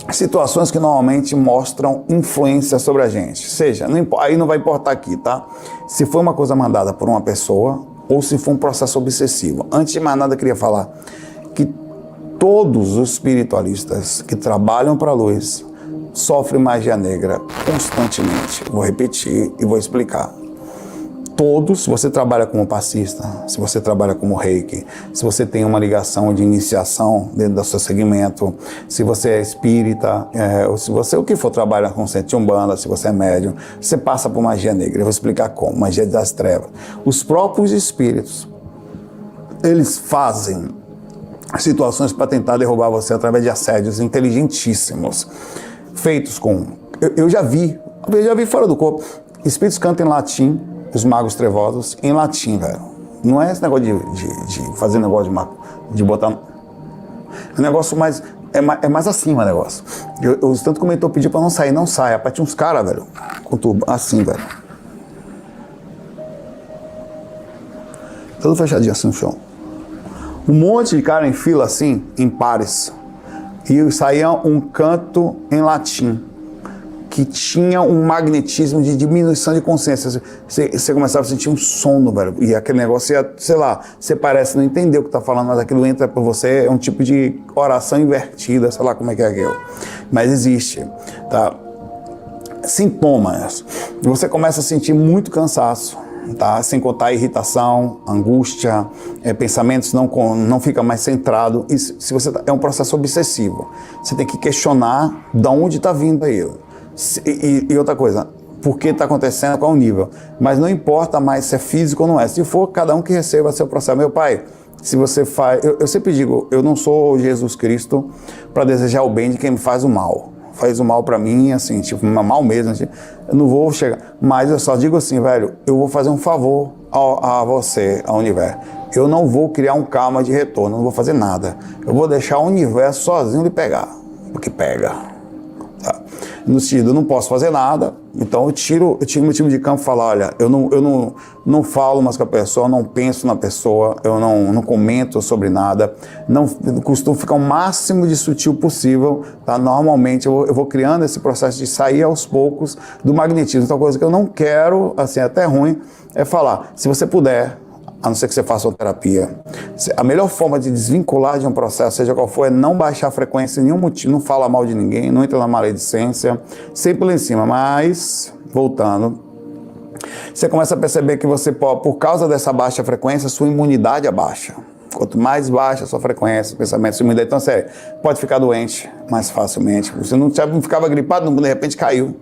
situações que normalmente mostram influência sobre a gente. Seja, aí não vai importar aqui, tá? Se foi uma coisa mandada por uma pessoa ou se for um processo obsessivo. Antes de mais nada, eu queria falar que todos os espiritualistas que trabalham para a luz sofrem magia negra constantemente. Vou repetir e vou explicar. Todos, se você trabalha como passista, se você trabalha como reiki, se você tem uma ligação de iniciação dentro do seu segmento, se você é espírita, ou se você, o que for, trabalha com centro de umbanda, se você é médium, você passa por magia negra. Eu vou explicar como, magia das trevas. Os próprios espíritos, eles fazem situações para tentar derrubar você através de assédios inteligentíssimos, feitos com... Eu já vi fora do corpo, espíritos cantam em latim, os magos trevosos, em latim, velho. Não é esse negócio de fazer negócio de botar... É um negócio mais... É mais acima o negócio. Tanto que o mentor pediu pra não sair, não saia. Pra tinha uns caras, velho, com tubo, assim, velho. Tudo fechadinho assim no chão. Um monte de cara em fila assim, em pares. E saía um canto em latim, que tinha um magnetismo de diminuição de consciência. Você começava a sentir um sono, velho. E aquele negócio, sei lá, você parece não entender o que tá falando, mas aquilo entra por você, é um tipo de oração invertida, sei lá como é que é aquilo. Mas existe, tá? Sintomas. Você começa a sentir muito cansaço, tá? Sem contar a irritação, angústia, pensamentos não fica mais centrado. Isso, se você é um processo obsessivo. Você tem que questionar de onde está vindo aquilo. E outra coisa, por que está acontecendo, qual é o nível. Mas não importa mais se é físico ou não é. Se for, cada um que receba seu processo. Meu pai, se você faz... Eu sempre digo, eu não sou Jesus Cristo para desejar o bem de quem me faz o mal. Faz o mal para mim, assim, tipo, mal mesmo. Assim, eu não vou chegar... Mas eu só digo assim, velho, eu vou fazer um favor a você, ao universo. Eu não vou criar um karma de retorno, não vou fazer nada. Eu vou deixar o universo sozinho lhe pegar. Porque pega. No sentido, eu não posso fazer nada, então eu tiro meu time de campo e falo, olha, eu não falo mais com a pessoa, não penso na pessoa, eu não comento sobre nada, não costumo ficar o máximo de sutil possível, tá? Normalmente eu vou criando esse processo de sair aos poucos do magnetismo. Então, coisa que eu não quero, assim, até ruim, é falar, se você puder, a não ser que você faça uma terapia, a melhor forma de desvincular de um processo, seja qual for, é não baixar a frequência, nenhum motivo, não fala mal de ninguém, não entra na maledicência, sempre lá em cima. Mas, voltando, você começa a perceber que você pode, por causa dessa baixa frequência, sua imunidade abaixa. Quanto mais baixa a sua frequência, pensamento, sua imunidade, então você pode ficar doente mais facilmente. Você não ficava gripado, de repente caiu.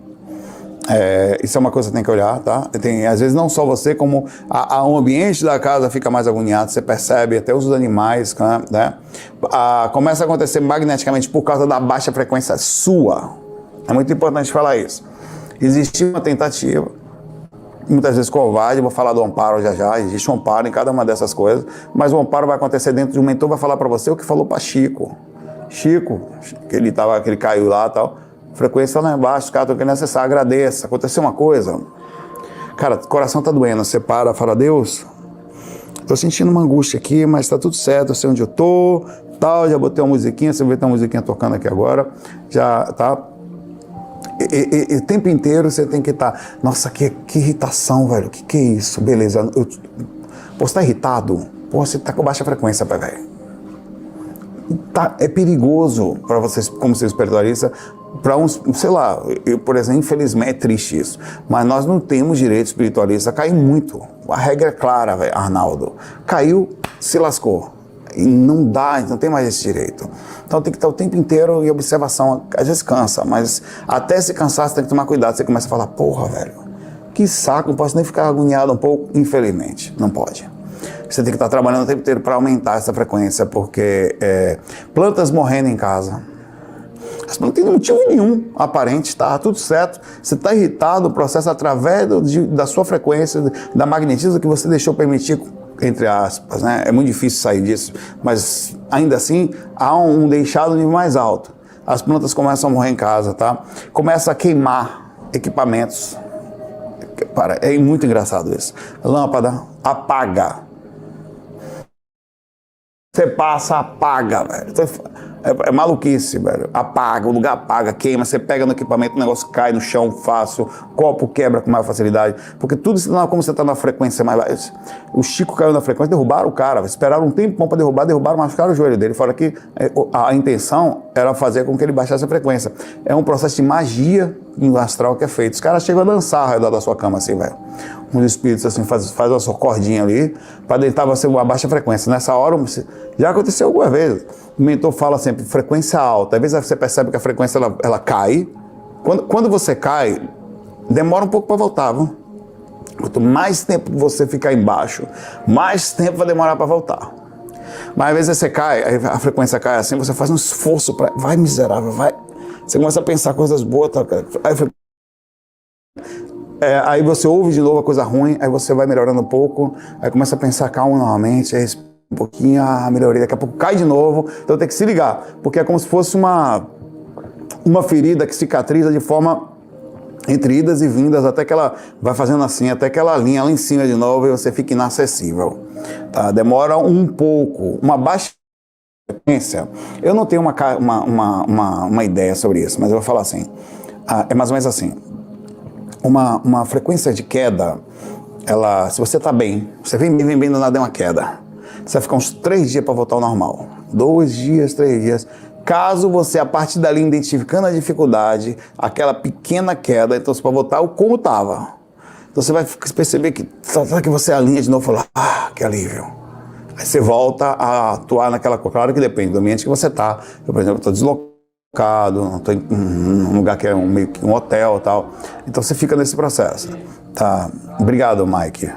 Isso é uma coisa que você tem que olhar, tá? Às vezes não só você, como o ambiente da casa fica mais agoniado, você percebe, até os animais, né? Começa a acontecer magneticamente por causa da baixa frequência sua. É muito importante falar isso. Existe uma tentativa, muitas vezes covarde, vou falar do amparo já, existe um amparo em cada uma dessas coisas, mas o amparo vai acontecer dentro de um mentor, vai falar para você o que falou para Chico, que ele caiu lá e tal. Frequência lá embaixo, os caras estão querendo acessar, agradeça. Aconteceu uma coisa, cara, o coração tá doendo, você para, fala, Deus, tô sentindo uma angústia aqui, mas tá tudo certo, eu sei onde eu tô, tal, já botei uma musiquinha, você vê que tem uma musiquinha tocando aqui agora, já, tá? E o tempo inteiro você tem que estar, nossa, que irritação, velho, que é isso? Beleza, você tá irritado? Pô, você tá com baixa frequência, velho. É perigoso para vocês, como ser espiritualista, para uns, sei lá, por exemplo, infelizmente é triste isso, mas nós não temos direito espiritualista a cair muito. A regra é clara, véio, Arnaldo. Caiu, se lascou. E não dá, não tem mais esse direito. Então tem que estar o tempo inteiro em observação. Às vezes cansa, mas até se cansar você tem que tomar cuidado. Você começa a falar, porra, velho, que saco, não posso nem ficar agoniado um pouco. Infelizmente, não pode. Você tem que estar trabalhando o tempo inteiro para aumentar essa frequência, porque plantas morrendo em casa. Não tem motivo nenhum aparente, tá tudo certo. Você está irritado, o processo através da sua frequência, da magnetismo que você deixou permitir, entre aspas, né? É muito difícil sair disso, mas ainda assim há um deixado no nível mais alto. As plantas começam a morrer em casa, tá? Começa a queimar equipamentos. É muito engraçado isso. Lâmpada apaga. Você passa, apaga, velho. É maluquice, velho. Apaga, o lugar apaga, queima, você pega no equipamento, o negócio cai no chão fácil, copo quebra com maior facilidade. Porque tudo isso não é como você tá na frequência mais baixa. O Chico caiu na frequência, derrubaram o cara, esperaram um tempão para derrubaram, machucaram o joelho dele. Fora que a intenção era fazer com que ele baixasse a frequência. É um processo de magia no astral que é feito. Os caras chegam a dançar ao redor da sua cama, assim, velho. Uns espíritos, assim, faz uma sua cordinha ali, para deitar você uma baixa frequência. Nessa hora, já aconteceu algumas vezes. O mentor fala sempre, frequência alta. Às vezes você percebe que a frequência, ela cai. Quando você cai, demora um pouco para voltar, viu? Quanto mais tempo você ficar embaixo, mais tempo vai demorar para voltar. Mas às vezes você cai, a frequência cai assim, você faz um esforço para... Vai, miserável, vai. Você começa a pensar coisas boas, tá, cara. Aí você ouve de novo a coisa ruim, aí você vai melhorando um pouco, aí começa a pensar calmo novamente, aí um pouquinho, melhorei, daqui a pouco cai de novo, então tem que se ligar, porque é como se fosse uma ferida que cicatriza de forma entre idas e vindas, até que ela vai fazendo assim, até que ela alinha lá em cima de novo e você fica inacessível. Tá? Demora um pouco, uma baixa frequência. Eu não tenho uma ideia sobre isso, mas eu vou falar assim, é mais ou menos assim. Uma frequência de queda, se você está bem, você vem bem, do nada é uma queda. Você vai ficar uns 3 dias para voltar ao normal. 2 dias, 3 dias. Caso você, a partir dali, identificando a dificuldade, aquela pequena queda, então você vai voltar como estava. Então você vai perceber que você alinha de novo e fala, que alívio. Aí você volta a atuar naquela coisa. Claro que depende do ambiente que você está. Eu, por exemplo, estou deslocado, estou em um lugar que é meio que um hotel e tal. Então você fica nesse processo. Tá? Obrigado, Mike,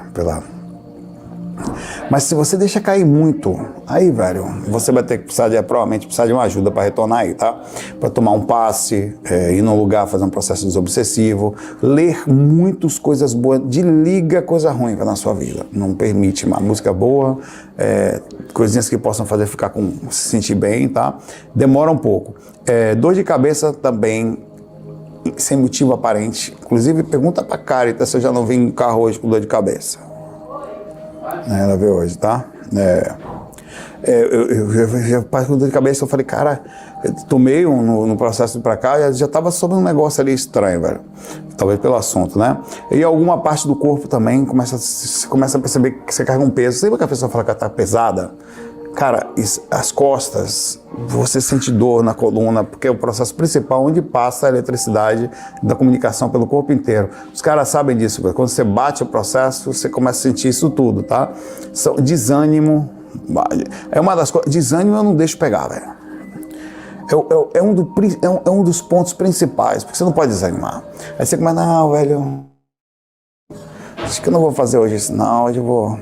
Mas se você deixa cair muito, aí, velho, você vai ter que provavelmente precisar de uma ajuda para retornar aí, tá? Para tomar um passe, ir num lugar, fazer um processo desobsessivo, ler muitas coisas boas, desliga coisa ruim na sua vida. Não permite uma música boa, coisinhas que possam fazer se sentir bem, tá? Demora um pouco. Dor de cabeça também, sem motivo aparente. Inclusive, pergunta pra Carita se eu já não vim em carro hoje com dor de cabeça. Ela veio hoje, tá? Eu passei com dor de cabeça, eu falei, cara, eu tomei no processo de pra cá, e já tava sobre um negócio ali estranho, velho. Talvez pelo assunto, né? E alguma parte do corpo também você começa a perceber que você carrega um peso. Sempre que a pessoa fala que ela tá pesada, cara, as costas, você sente dor na coluna, porque é o processo principal onde passa a eletricidade da comunicação pelo corpo inteiro. Os caras sabem disso, quando você bate o processo, você começa a sentir isso tudo, tá? Desânimo, é uma das coisas, desânimo eu não deixo pegar, velho. É um dos pontos principais, porque você não pode desanimar. Aí você começa, não, velho, acho que eu não vou fazer hoje isso, não, hoje eu vou...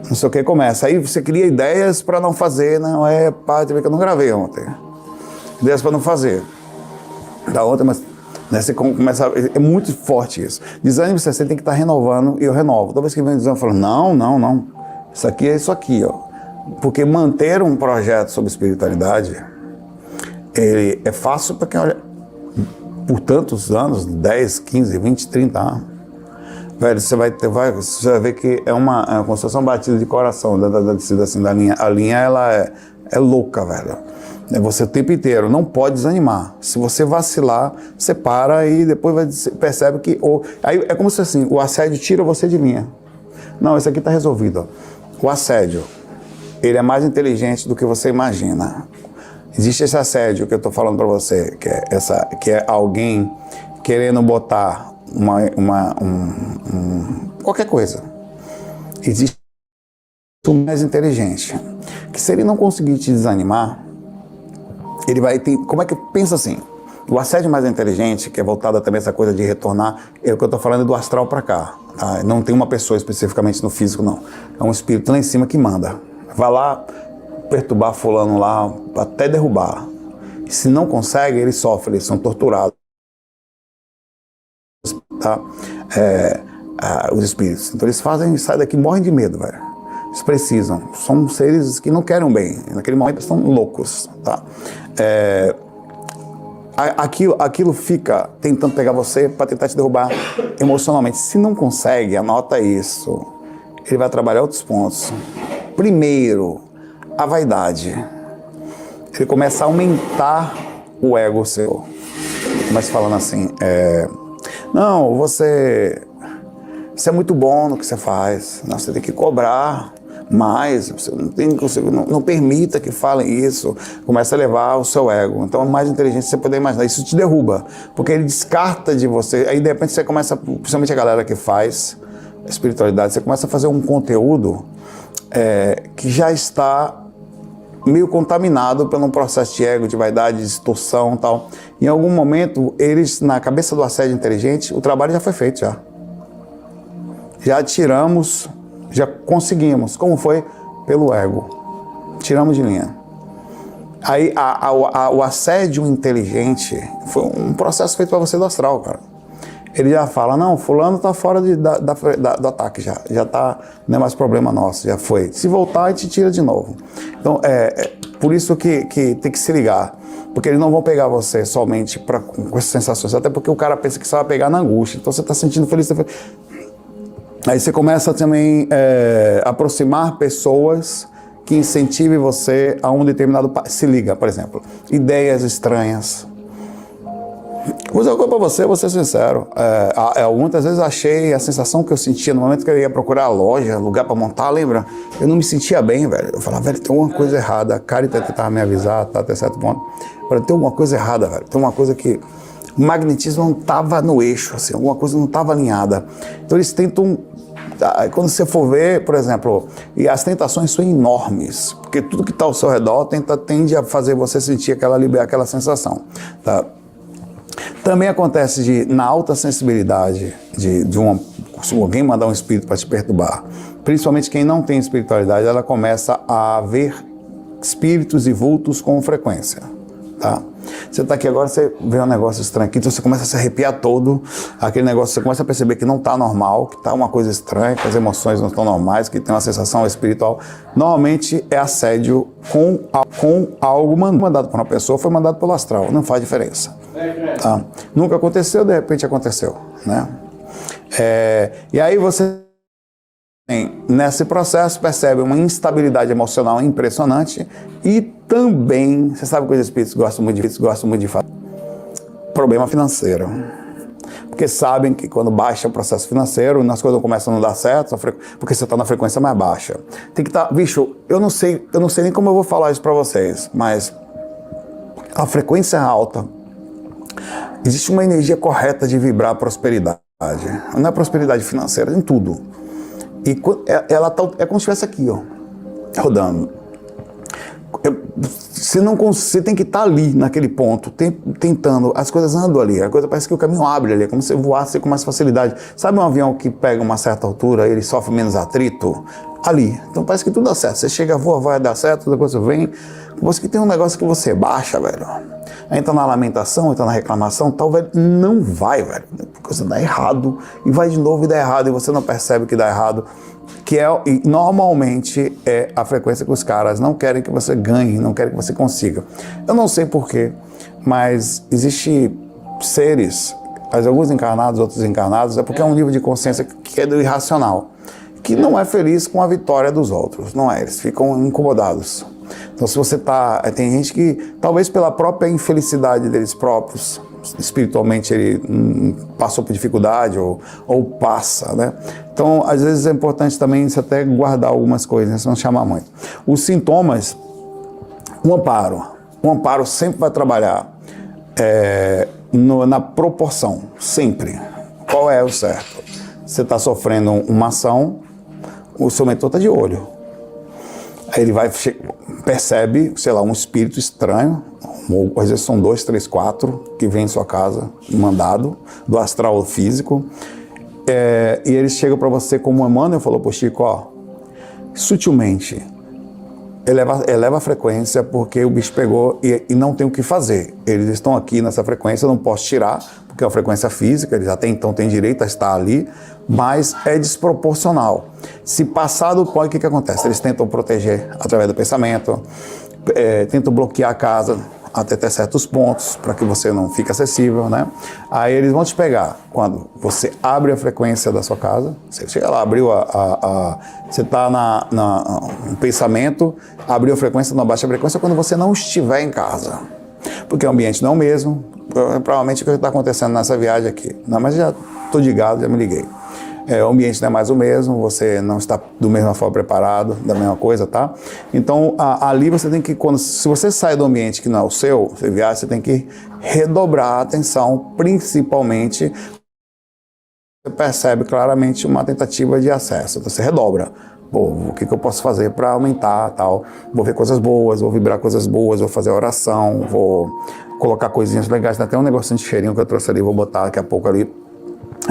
Não sei o que começa. Aí você cria ideias para não fazer. Não, pá, que eu não gravei ontem. Ideias para não fazer. Da ontem, mas né, você começa. É muito forte isso. Desânimo, você tem que estar renovando e eu renovo. Toda vez que vem desânimo, eu falo: não. Isso aqui é isso aqui, ó. Porque manter um projeto sobre espiritualidade, ele é fácil para quem olha por tantos anos 10, 15, 20, 30 anos. Velho, você vai ver que é uma construção batida de coração, assim, da linha. A linha, ela é louca, velho. É você o tempo inteiro, não pode desanimar. Se você vacilar, você para e depois percebe que... Aí é como se assim, o assédio tira você de linha. Não, isso aqui está resolvido. Ó. O assédio, ele é mais inteligente do que você imagina. Existe esse assédio que eu estou falando para você, que é alguém querendo botar qualquer coisa. Existe um mais inteligente, que se ele não conseguir te desanimar, ele vai ter, como é que pensa assim, o assédio mais inteligente, que é voltado também a essa coisa de retornar, é o que eu estou falando do astral para cá, tá? Não tem uma pessoa especificamente no físico, não, é um espírito lá em cima que manda, vai lá perturbar fulano lá, até derrubar, e se não consegue, ele sofre, eles são torturados. Tá? Os espíritos. Então eles saem daqui, morrem de medo, velho. Eles precisam. São seres que não querem bem. Naquele momento estão loucos. Tá? Aquilo fica tentando pegar você para tentar te derrubar emocionalmente. Se não consegue, anota isso. Ele vai trabalhar outros pontos. Primeiro, a vaidade. ele começa a aumentar o ego seu. Começa falando assim, não, você é muito bom no que você faz, não, você tem que cobrar mais, você não permita que falem isso, começa a levar o seu ego. Então é mais inteligente você poder imaginar, isso te derruba, porque ele descarta de você, aí de repente você começa, principalmente a galera que faz espiritualidade, você começa a fazer um conteúdo que já está meio contaminado pelo um processo de ego, de vaidade, de distorção e tal. Em algum momento, eles, na cabeça do assédio inteligente, o trabalho já foi feito já. Já tiramos, já conseguimos. Como foi? Pelo ego. Tiramos de linha. Aí, o assédio inteligente foi um processo feito para você do astral, cara. Ele já fala, não, fulano tá fora do ataque já. Já tá, não é mais problema nosso, já foi. Se voltar, a gente tira de novo. Então, por isso que tem que se ligar. Porque eles não vão pegar você somente com essas sensações. Até porque o cara pensa que só vai pegar na angústia. Então, você tá sentindo feliz. Aí você começa também a aproximar pessoas que incentivem você a um determinado... Se liga, por exemplo, ideias estranhas. Vou dizer uma coisa pra você, vou ser sincero. Muitas vezes achei a sensação que eu sentia no momento que eu ia procurar a loja, lugar pra montar, lembra? Eu não me sentia bem, velho. Eu falava, velho, tem alguma coisa errada. A Carita tentava me avisar, tá até certo ponto. Falei, tem alguma coisa errada, velho. Tem uma coisa que... O magnetismo não tava no eixo, assim, alguma coisa não tava alinhada. Então eles tentam... Quando você for ver, por exemplo, e as tentações são enormes, porque tudo que está ao seu redor tende a fazer você sentir aquela sensação, tá? Também acontece na alta sensibilidade se alguém mandar um espírito para te perturbar, principalmente quem não tem espiritualidade, ela começa a ver espíritos e vultos com frequência, tá? Você está aqui agora, você vê um negócio estranho aqui, então você começa a se arrepiar todo, aquele negócio, você começa a perceber que não está normal, que está uma coisa estranha, que as emoções não estão normais, que tem uma sensação espiritual. Normalmente é assédio com algo mandado por uma pessoa, foi mandado pelo astral, não faz diferença. Tá? Nunca aconteceu, de repente aconteceu, né? E aí você, nesse processo, percebe uma instabilidade emocional impressionante e também, você sabe que os espíritos gostam muito de fazer, problema financeiro. Porque sabem que quando baixa o processo financeiro, as coisas começam a não dar certo, porque você está na frequência mais baixa. Tem que estar, bicho, eu não sei nem como eu vou falar isso para vocês, mas a frequência alta, existe uma energia correta de vibrar a prosperidade. Não é prosperidade financeira, em tudo. E ela tá, é como se estivesse aqui, ó, rodando. Você tem que estar ali, naquele ponto, tentando, as coisas andam ali, a coisa parece que o caminho abre ali, é como se você voasse com mais facilidade. Sabe um avião que pega uma certa altura, ele sofre menos atrito? Ali. Então parece que tudo dá certo. Você chega, voa, vai dar certo, depois você vem. Você que tem um negócio que você baixa, velho. Aí entra na lamentação, entra na reclamação, tal, velho, não vai, velho. A coisa dá errado, e vai de novo e dá errado, e você não percebe que dá errado. E normalmente é a frequência que os caras não querem que você ganhe, não querem que você consiga. Eu não sei porquê, mas existe seres, alguns encarnados, outros encarnados, é porque é um nível de consciência que é do irracional, que não é feliz com a vitória dos outros, não é? Eles ficam incomodados. Então se você tem gente que, talvez pela própria infelicidade deles próprios, espiritualmente ele passou por dificuldade ou passa, né? Então, às vezes é importante também você até guardar algumas coisas, né? Não chamar muito. Os sintomas, o amparo sempre vai trabalhar na proporção, sempre. Qual é o certo? Você está sofrendo uma ação, o seu mentor está de olho. Aí ele percebe, sei lá, um espírito estranho, ou às vezes são 2, 3, 4 que vêm em sua casa, mandado, do astral ao físico, e eles chegam para você como o Emmanuel falou para o Chico, ó, sutilmente, eleva a frequência porque o bicho pegou e não tem o que fazer. Eles estão aqui nessa frequência, eu não posso tirar, porque é uma frequência física, eles até então têm direito a estar ali, mas é desproporcional. Se passar do ponto, o que acontece? Eles tentam proteger através do pensamento, tentam bloquear a casa, até ter certos pontos, para que você não fique acessível, né? Aí eles vão te pegar quando você abre a frequência da sua casa, você chega lá, abriu você está no pensamento, abriu a frequência, na baixa frequência, quando você não estiver em casa. Porque o ambiente não é o mesmo, provavelmente o que está acontecendo nessa viagem aqui. Não, mas já estou ligado, já me liguei. O ambiente não é mais o mesmo, você não está da mesma forma preparado, da mesma coisa, tá? Então, ali você tem que, se você sai do ambiente que não é o seu, você viaja, você tem que redobrar a atenção, principalmente, você percebe claramente uma tentativa de acesso, então você redobra. Pô, o que eu posso fazer para aumentar, tal? Vou ver coisas boas, vou vibrar coisas boas, vou fazer oração, vou colocar coisinhas legais, tem até um negocinho de cheirinho que eu trouxe ali, vou botar daqui a pouco ali,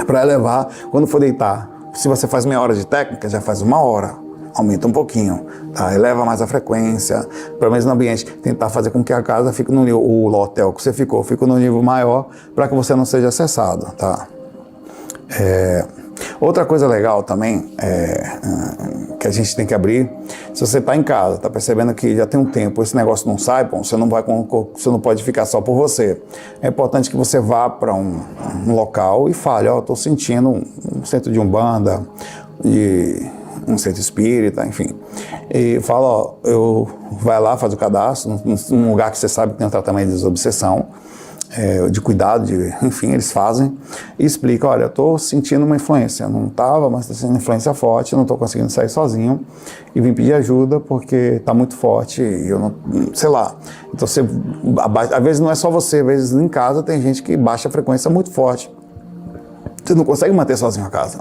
para elevar, quando for deitar. Se você faz meia hora de técnica, já faz 1 hora, aumenta um pouquinho, tá? Eleva mais a frequência, pelo menos no ambiente, tentar fazer com que a casa fique no nível, o hotel que você ficou, fique no nível maior, para que você não seja acessado, tá? Outra coisa legal também, que a gente tem que abrir, se você está em casa, está percebendo que já tem um tempo, esse negócio não sai, bom, você não pode ficar só por você. É importante que você vá para um local e fale, estou sentindo um centro de umbanda, um centro espírita, enfim. E fala, vai lá, faz o cadastro, num lugar que você sabe que tem um tratamento de desobsessão, de cuidado, enfim, eles fazem e explicam, olha, eu estou sentindo uma influência, não estava, mas está sendo influência forte, eu não estou conseguindo sair sozinho e vim pedir ajuda porque está muito forte e eu não, sei lá. Então, às vezes não é só você, às vezes em casa tem gente que baixa a frequência muito forte, você não consegue manter sozinho a casa.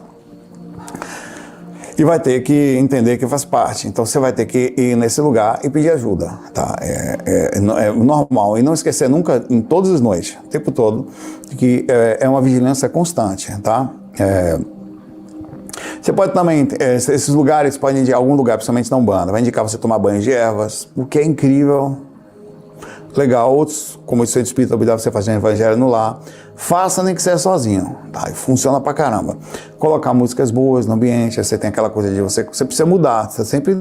E vai ter que entender que faz parte. Então você vai ter que ir nesse lugar e pedir ajuda, tá? É normal. E não esquecer nunca, em todas as noites, o tempo todo, que é uma vigilância constante, tá? Você pode também, esses lugares podem indicar algum lugar, principalmente na Umbanda, vai indicar você tomar banho de ervas, o que é incrível. Legal, outros, como o Centro Espírita obrigado você fazer um evangelho no lar, faça nem que seja sozinho, tá? E funciona pra caramba. Colocar músicas boas no ambiente, você tem aquela coisa de você precisa mudar, você sempre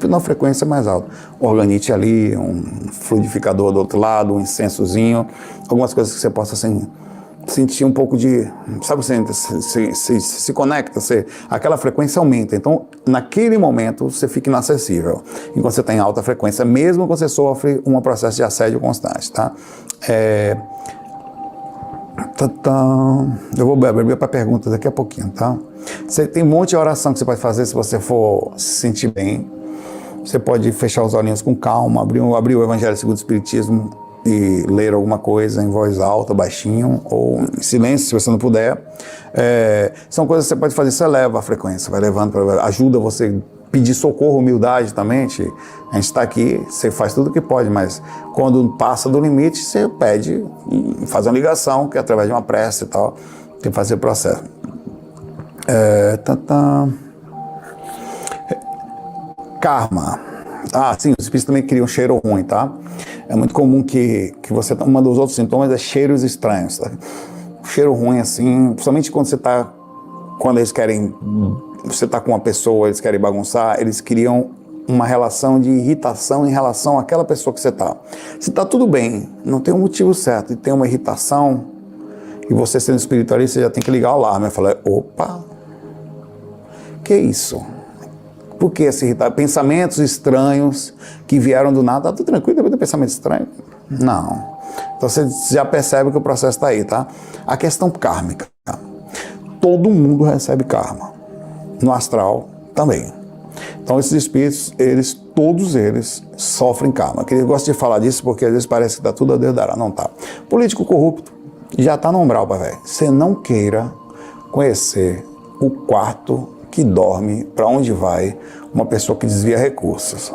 na frequência mais alta. Organite ali, um fluidificador do outro lado, um incensozinho, algumas coisas que você possa assim, sentir um pouco de, sabe, você se conecta, aquela frequência aumenta, então naquele momento você fica inacessível, enquanto você está em alta frequência, mesmo quando você sofre um processo de assédio constante, tá? Eu vou abrir para perguntas daqui a pouquinho, tá? Você tem um monte de oração que você pode fazer se você for se sentir bem, você pode fechar os olhinhos com calma, abrir o Evangelho segundo o Espiritismo, e ler alguma coisa em voz alta, baixinho, ou em silêncio, se você não puder. São coisas que você pode fazer, você eleva a frequência, vai levando, ajuda você pedir socorro, humildade também. A gente está aqui, você faz tudo o que pode, mas quando passa do limite, você pede, faz uma ligação, que é através de uma prece e tal, tem que fazer o processo. Karma. Sim, os espíritos também criam um cheiro ruim, tá? É muito comum que você... Um dos outros sintomas é cheiros estranhos, tá? Cheiro ruim, assim, principalmente quando eles querem... Você tá com uma pessoa, eles querem bagunçar, eles criam uma relação de irritação em relação àquela pessoa que você tá. Se tá tudo bem, não tem um motivo certo, e tem uma irritação, e você sendo espiritualista, você já tem que ligar o alarme. Eu falei, opa, que isso? Por que se irritar? Pensamentos estranhos que vieram do nada, tá tudo tranquilo, depois do pensamento estranho? Não. Então você já percebe que o processo está aí, tá? A questão kármica. Todo mundo recebe karma. No astral também. Então esses espíritos, todos eles sofrem karma. Eu gosto de falar disso porque às vezes parece que tá tudo a Deus dará. Não tá. Político corrupto já tá no umbral, velho. Você não queira conhecer o quarto que dorme, para onde vai uma pessoa que desvia recursos.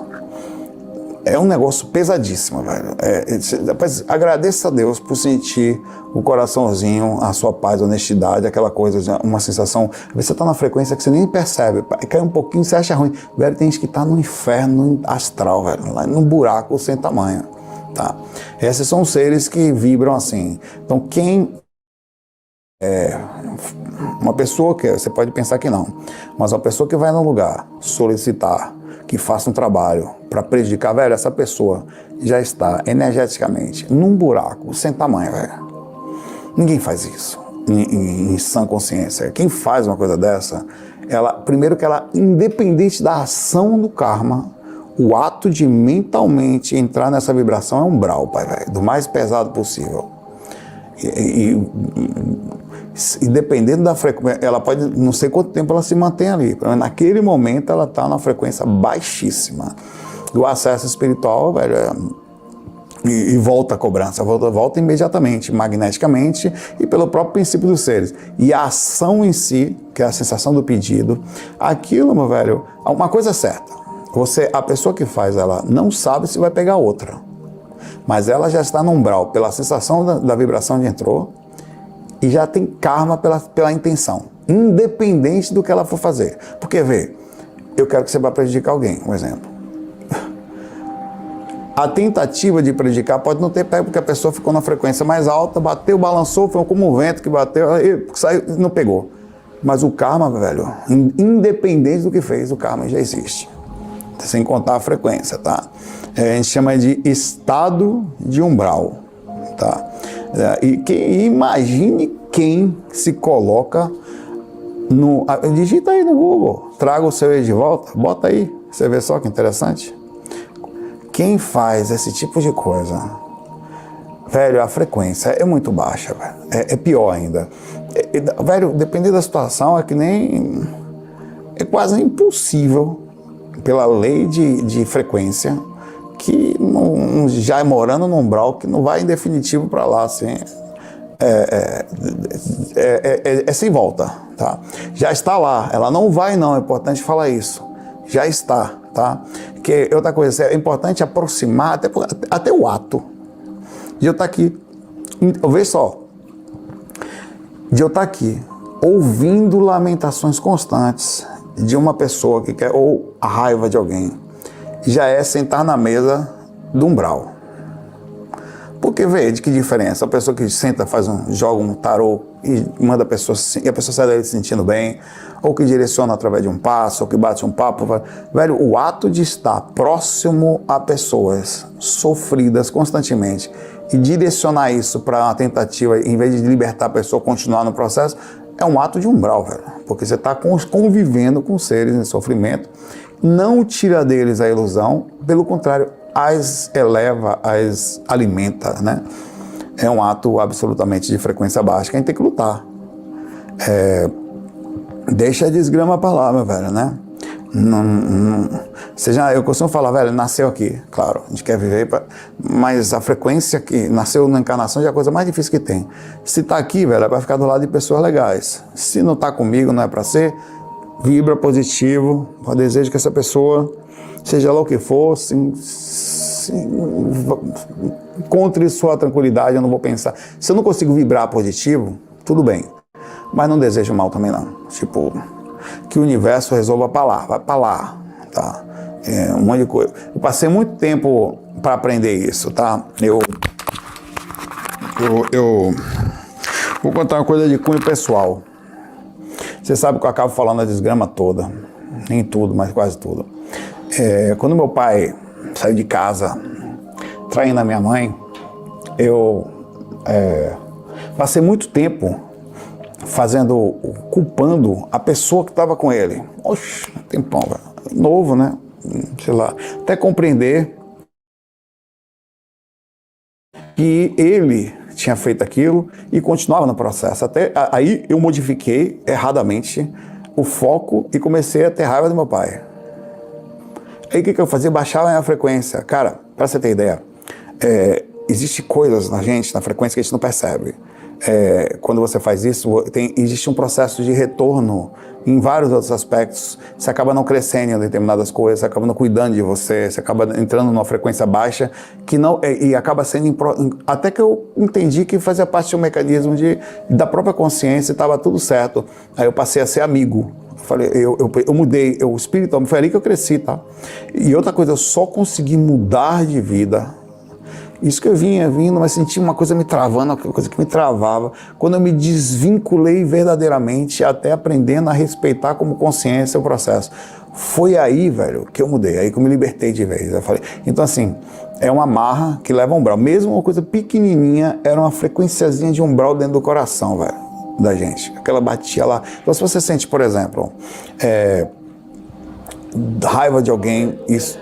É um negócio pesadíssimo, velho. Depois, agradeça a Deus por sentir o coraçãozinho, a sua paz, a honestidade, aquela coisa, uma sensação. Você está na frequência que você nem percebe, cai um pouquinho, você acha ruim. Velho, tem gente que está no inferno astral, velho, lá num buraco sem tamanho, tá? Esses são seres que vibram assim. Então, quem Uma pessoa que, você pode pensar que não, mas uma pessoa que vai num lugar solicitar que faça um trabalho para prejudicar, velho, essa pessoa já está energeticamente num buraco sem tamanho, velho. Ninguém faz isso em sã consciência. Quem faz uma coisa dessa, primeiro que ela, independente da ação do karma, o ato de mentalmente entrar nessa vibração é umbral, pai, velho, do mais pesado possível. E dependendo da frequência, ela pode, não sei quanto tempo ela se mantém ali, naquele momento ela está na frequência baixíssima. O acesso espiritual, velho, e volta a cobrança, volta imediatamente, magneticamente e pelo próprio princípio dos seres. E a ação em si, que é a sensação do pedido, aquilo, meu velho, uma coisa é certa, a pessoa que faz, ela não sabe se vai pegar outra, mas ela já está no umbral pela sensação da vibração de entrou, e já tem karma pela intenção, independente do que ela for fazer. Porque, vê, eu quero que você vá prejudicar alguém, um exemplo. A tentativa de prejudicar pode não ter pego, porque a pessoa ficou na frequência mais alta, bateu, balançou, foi como um vento que bateu, e saiu, não pegou. Mas o karma, velho, independente do que fez, o karma já existe. Sem contar a frequência, tá? A gente chama de estado de umbral, tá? Imagine quem se coloca no... Digita aí no Google, traga o seu ex de volta, bota aí, você vê só que interessante. Quem faz esse tipo de coisa, velho, a frequência é muito baixa, velho. É pior ainda. Velho, dependendo da situação, é que nem... É quase impossível, pela lei de frequência, que já morando no umbral, que não vai em definitivo para lá, assim, é sem volta, tá? Já está lá, ela não vai não, é importante falar isso, já está, tá? Que outra coisa, é importante aproximar, até o ato de eu estar aqui, veja só, de eu estar aqui, ouvindo lamentações constantes de uma pessoa que quer, ou a raiva de alguém, já é sentar na mesa do umbral. Porque, vê, de que diferença? A pessoa que senta, joga um tarô e manda a pessoa sai daí se sentindo bem, ou que direciona através de um passo, ou que bate um papo. Velho, o ato de estar próximo a pessoas sofridas constantemente e direcionar isso para uma tentativa, em vez de libertar a pessoa, continuar no processo, é um ato de umbral, velho. Porque você está convivendo com seres em sofrimento, não tira deles a ilusão, pelo contrário, as eleva, as alimenta, né? É um ato absolutamente de frequência baixa que a gente tem que lutar. Deixa a desgrama pra lá, meu velho, né? Eu costumo falar, velho, nasceu aqui, claro, a gente quer viver, mas a frequência que nasceu na encarnação já é a coisa mais difícil que tem. Se tá aqui, velho, é pra ficar do lado de pessoas legais. Se não tá comigo, não é pra ser, vibra positivo, eu desejo que essa pessoa, seja lá o que for, encontre sua tranquilidade, eu não vou pensar. Se eu não consigo vibrar positivo, tudo bem, mas não desejo mal também não. Tipo, que o universo resolva pra lá, vai pra lá, tá? Um monte de coisa. Eu passei muito tempo para aprender isso, tá? Eu vou contar uma coisa de cunho pessoal. Você sabe que eu acabo falando a desgrama toda, nem tudo, mas quase tudo. Quando meu pai saiu de casa, traindo a minha mãe, eu passei muito tempo culpando a pessoa que estava com ele. Oxe, tempão, novo, né? Sei lá, até compreender que ele tinha feito aquilo e continuava no processo. Até aí eu modifiquei erradamente o foco e comecei a ter raiva do meu pai. Aí o que eu fazia? Baixava a frequência. Cara, para você ter ideia, existem coisas na gente, na frequência, que a gente não percebe. Quando você faz isso, existe um processo de retorno em vários outros aspectos. Você acaba não crescendo em determinadas coisas, você acaba não cuidando de você, você acaba entrando numa frequência baixa e acaba sendo... Até que eu entendi que fazia parte de um mecanismo da própria consciência e estava tudo certo. Aí eu passei a ser amigo. Eu falei, eu mudei, o espírito, foi ali que eu cresci, tá? E outra coisa, eu só consegui mudar de vida, Isso que eu vinha vindo, mas sentia uma coisa me travando, uma coisa que me travava. Quando eu me desvinculei verdadeiramente, até aprendendo a respeitar como consciência o processo. Foi aí, velho, que eu mudei, aí que eu me libertei de vez. Eu falei, então assim, é uma marra que leva a umbral. Mesmo uma coisa pequenininha, era uma frequenciazinha de umbral dentro do coração, velho, da gente. Aquela batia lá. Então se você sente, por exemplo, raiva de alguém, isso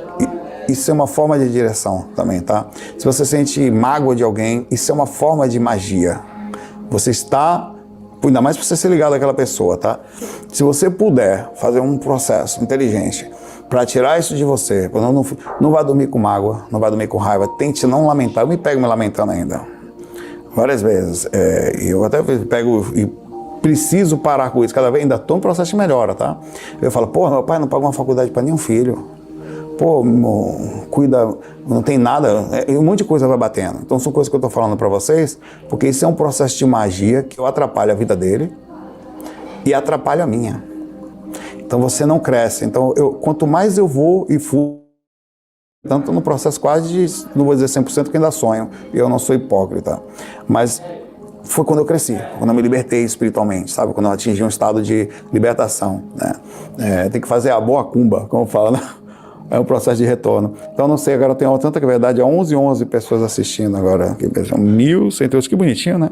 é uma forma de direção também, tá? Se você sente mágoa de alguém, isso é uma forma de magia. Você está, ainda mais para você ser ligado àquela pessoa, tá? Se você puder fazer um processo inteligente para tirar isso de você, não vai dormir com mágoa, não vai dormir com raiva, tente não lamentar. Eu me pego me lamentando ainda, várias vezes. Eu até pego e preciso parar com isso, cada vez ainda estou em processo de melhora, tá? Eu falo, pô, meu pai não pagou uma faculdade para nenhum filho. Pô, cuida, não tem nada, um monte de coisa vai batendo. Então são coisas que eu estou falando para vocês, porque isso é um processo de magia que eu atrapalho a vida dele e atrapalha a minha. Então você não cresce. Então quanto mais eu vou e fui, tanto no processo quase de, não vou dizer 100% que ainda sonho, eu não sou hipócrita, mas foi quando eu cresci, quando eu me libertei espiritualmente, sabe? Quando eu atingi um estado de libertação, né? Tem que fazer a boa cumba, como fala, né? É um processo de retorno. Então, não sei, agora tem tanta que verdade, 11 pessoas assistindo agora. 1.100, que bonitinho, né?